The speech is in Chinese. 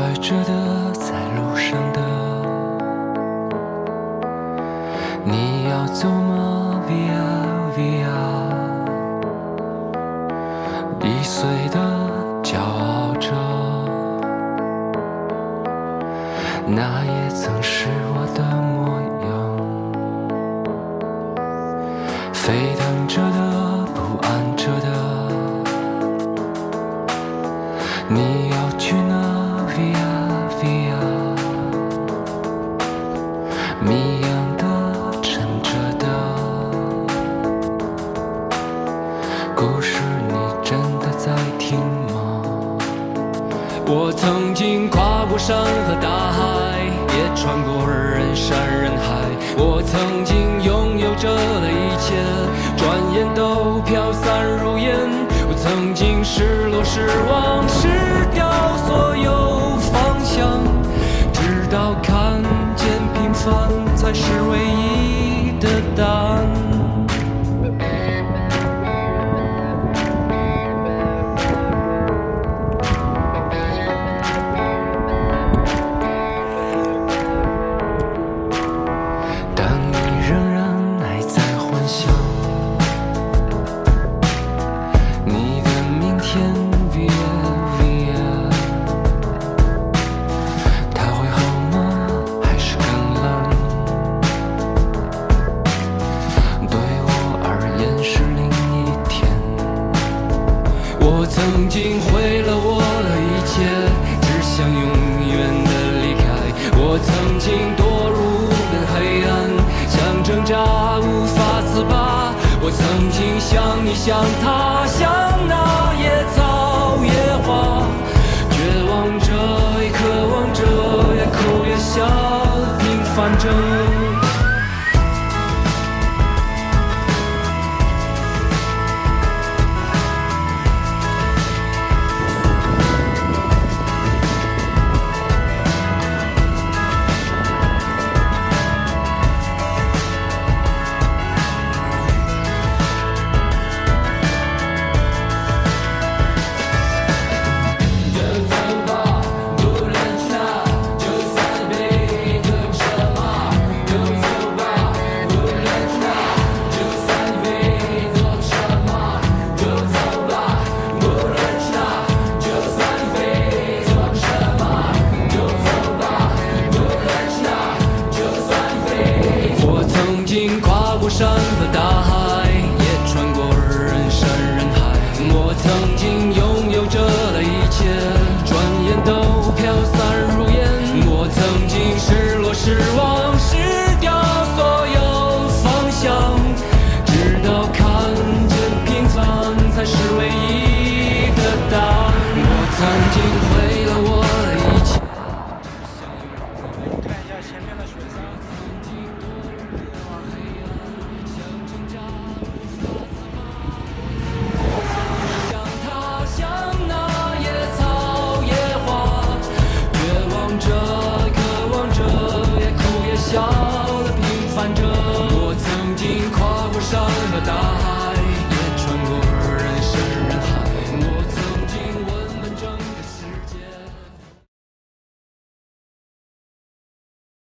爱着的，在路上的，你要走吗 ？Via Via， 易碎的骄傲着，那也曾是我的模样，沸腾着的，不安着的，你要去哪 ？Via Via， 谜样的，沉着的，故事你真的在听吗？我曾经跨过山和大海，也穿过人山人海。我曾经拥有着的一切，转眼都飘散如烟。我曾经失落失望失掉所有方向，直到看见平凡才是唯一的答案。但你仍然还在幻想你的明天 Via Via， 它会好吗？还是更冷？对我而言是另一天。我曾经毁了我的一切，只想永远的离开。我曾经堕入黑暗，想挣扎无法自拔。我曾经像你像他，像那野草野花，绝望着也渴望着，也哭也笑，平凡着。山和大海，也穿过人山人海。我曾经拥有着的一切，转眼都飘散如烟。我曾经失落失望失掉所有方向，直到看见平凡才是唯一的答案。我曾经